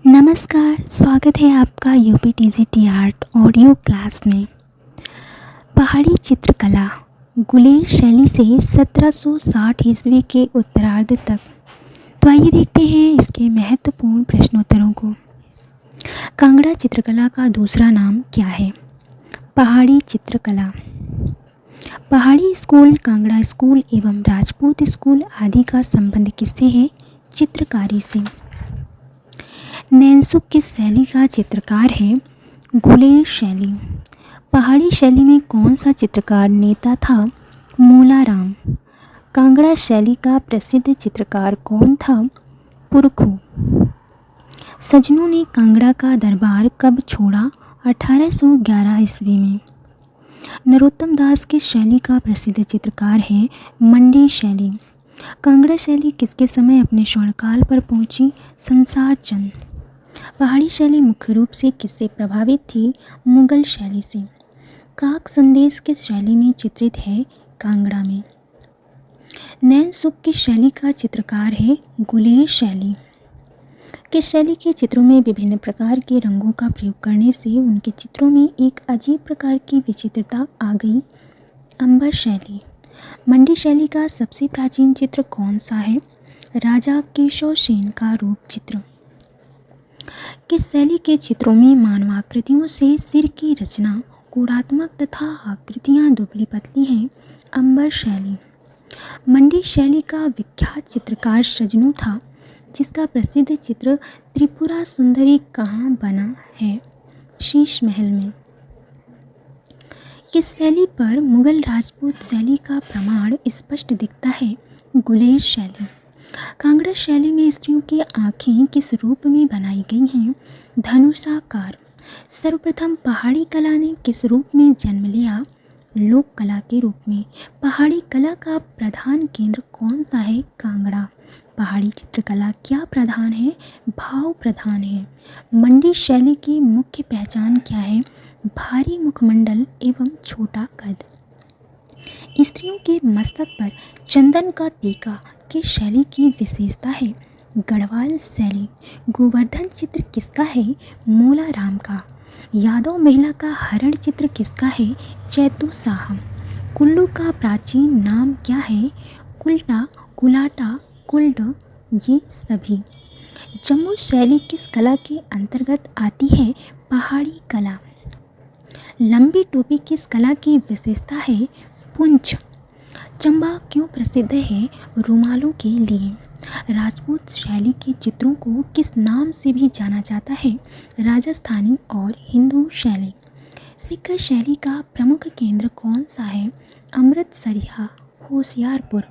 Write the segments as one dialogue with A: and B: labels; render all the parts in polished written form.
A: नमस्कार, स्वागत है आपका यूपीटीजीटी आर्ट ऑडियो क्लास में। पहाड़ी चित्रकला गुलेर शैली से 1760 ईस्वी के उत्तरार्ध तक। तो आइए देखते हैं इसके महत्वपूर्ण प्रश्नोत्तरों को। कांगड़ा चित्रकला का दूसरा नाम क्या है? पहाड़ी चित्रकला। पहाड़ी स्कूल, कांगड़ा स्कूल एवं राजपूत स्कूल आदि का संबंध किससे है? चित्रकारी से। नैनसुख किस शैली का चित्रकार है? गुलेर शैली। पहाड़ी शैली में कौन सा चित्रकार नेता था? मूलाराम। कांगड़ा शैली का प्रसिद्ध चित्रकार कौन था? पुरखू। सजनों ने कांगड़ा का दरबार कब छोड़ा? 1811 ईस्वी में। नरोत्तम दास की शैली का प्रसिद्ध चित्रकार है मंडी शैली। कांगड़ा शैली किसके समय अपने स्वर्णकाल पर पहुंची? संसार चंद। पहाड़ी शैली मुख्य रूप से किससे प्रभावित थी? मुगल शैली से। काक संदेश किस शैली में चित्रित है? कांगड़ा में। नैनसुख की शैली का चित्रकार है गुलेर शैली। किस शैली के चित्रों में विभिन्न प्रकार के रंगों का प्रयोग करने से उनके चित्रों में एक अजीब प्रकार की विचित्रता आ गई? अंबर शैली। मंडी शैली का सबसे प्राचीन चित्र कौन सा है? राजा केशव सेन का रूप चित्र। किस शैली के चित्रों में मानवाकृतियों से सिर की रचना गुणात्मक तथा आकृतियां दुबली पतली हैं? अंबर शैली। मंडी शैली का विख्यात चित्रकार सजनू था, जिसका प्रसिद्ध चित्र त्रिपुरा सुंदरी कहाँ बना है? शीश महल में। किस शैली पर मुगल राजपूत शैली का प्रमाण स्पष्ट दिखता है? गुलेर शैली। कांगड़ा शैली में स्त्रियों की आँखें किस रूप में बनाई गई हैं? धनुषाकार। सर्वप्रथम पहाड़ी कला ने किस रूप में जन्म लिया? लोक कला के रूप में। पहाड़ी कला का प्रधान केंद्र कौन सा है? कांगड़ा। पहाड़ी चित्रकला क्या प्रधान है? भाव प्रधान है। मंडी शैली की मुख्य पहचान क्या है? भारी मुखमंडल एवं छोटा कद। स्त्रियों के मस्तक पर चंदन का टीका किस शैली की विशेषता है? गढ़वाल शैली। गोवर्धन चित्र किसका है? मूलाराम का। यादव महिला का हरण चित्र किसका है? चैतु साहब। कुल्लू का प्राचीन नाम क्या है? कुल्टा, कुलाटा, कुल्ड, ये सभी। जम्मू शैली किस कला के अंतर्गत आती है? पहाड़ी कला। लंबी टोपी किस कला की विशेषता है? पुंछ। चंबा क्यों प्रसिद्ध है? रुमालों के लिए। राजपूत शैली के चित्रों को किस नाम से भी जाना जाता है? राजस्थानी और हिंदू शैली। सिख शैली का प्रमुख केंद्र कौन सा है? अमृतसरिया, होशियारपुर।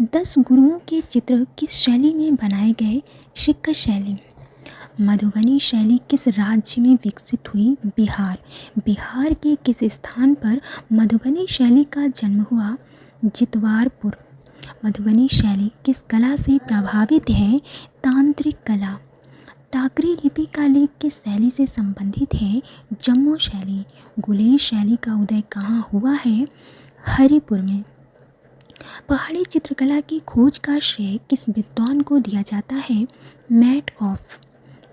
A: 10 गुरुओं के चित्र किस शैली में बनाए गए? सिख शैली। मधुबनी शैली किस राज्य में विकसित हुई? बिहार। बिहार के किस स्थान पर मधुबनी शैली का जन्म हुआ? जितवारपुर। मधुबनी शैली किस कला से प्रभावित है? तांत्रिक कला। टाकरी लिपि का लेख किस शैली से संबंधित है? जम्मू शैली। गुलेर शैली का उदय कहाँ हुआ है? हरिपुर में। पहाड़ी चित्रकला की खोज का श्रेय किस विद्वान को दिया जाता है? मैट ऑफ।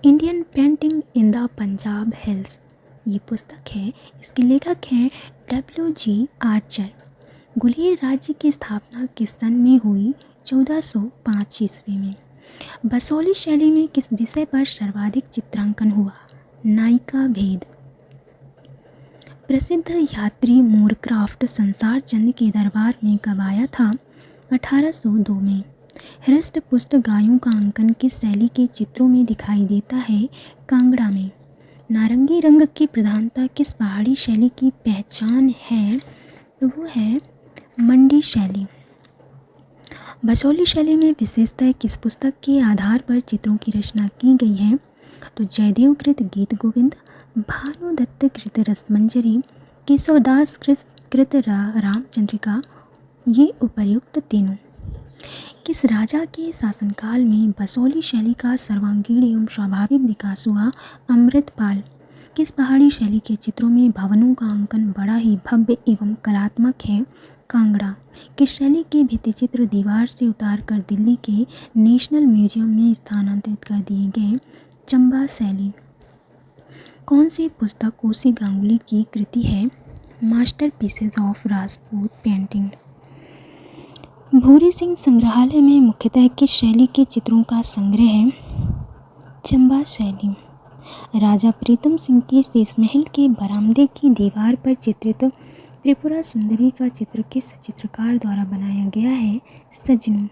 A: Indian painting in the Punjab hills, ये पुस्तक है, इसके लेखक हैं W.G. आर्चर। गुलेर राज्य की स्थापना किस सन में हुई? 1405 ईस्वी में। बसोली शैली में किस विषय पर सर्वाधिक चित्रांकन हुआ? नायिका भेद। प्रसिद्ध यात्री मोरक्राफ्ट संसार चंद के दरबार में कब आया था? 1802 में। हृष्ट पुष्ट गायों का अंकन किस शैली के चित्रों में दिखाई देता है? कांगड़ा में। नारंगी रंग की प्रधानता किस पहाड़ी शैली की पहचान है? तो वो है मंडी शैली। बसोली शैली में विशेषतः किस पुस्तक के आधार पर चित्रों की रचना की गई है? तो जयदेव कृत गीत गोविंद, भानुदत्त कृत रसमंजरी, केशवदास कृत रामचंद्रिका, ये उपर्युक्त तीनों। किस राजा के शासनकाल में बसोली शैली का सर्वांगीण एवं स्वाभाविक विकास हुआ? अमृतपाल। किस पहाड़ी शैली के चित्रों में भवनों का अंकन बड़ा ही भव्य एवं कलात्मक है? कांगड़ा की शैली के भित्तिचित्र दीवार से उतारकर दिल्ली के नेशनल म्यूजियम में स्थानांतरित कर दिए गए। चंबा शैली कौन सी पुस्तक कोसी गांगुली की कृति है? Masterpieces of Rajput painting. Bhuri Singh संग्रहालय में मुख्यतः किस शैली के चित्रों का संग्रह है? चंबा शैली। राजा प्रीतम सिंह के शीशमहल के बरामदे की दीवार पर चित्रित त्रिपुरा सुंदरी का चित्र किस चित्रकार द्वारा बनाया गया है? सजनू।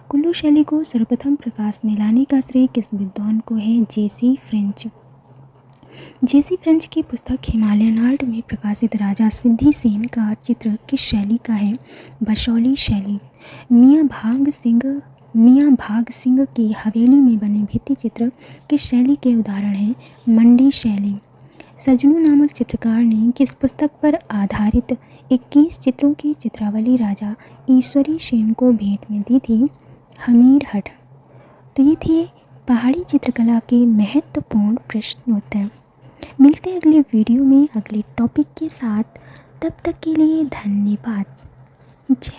A: कुल्लू शैली को सर्वप्रथम प्रकाश में लाने का श्रेय किस विद्वान को है? जेसी फ्रेंच। जेसी फ्रेंच की पुस्तक हिमालयन आर्ट में प्रकाशित राजा सिद्धि सेन का चित्र किस शैली का है? बशौली शैली। मियाँ भाग सिंह की हवेली में बने भित्ति चित्र किस शैली के उदाहरण हैं? मंडी शैली। सजनू नामक चित्रकार ने किस पुस्तक पर आधारित 21 चित्रों की चित्रावली राजा ईश्वरी सेन को भेंट में दी थी? हमीर हठ। तो ये थे पहाड़ी चित्रकला के महत्वपूर्ण प्रश्न उत्तर। मिलते हैं अगले वीडियो में अगले टॉपिक के साथ। तब तक के लिए धन्यवाद। जय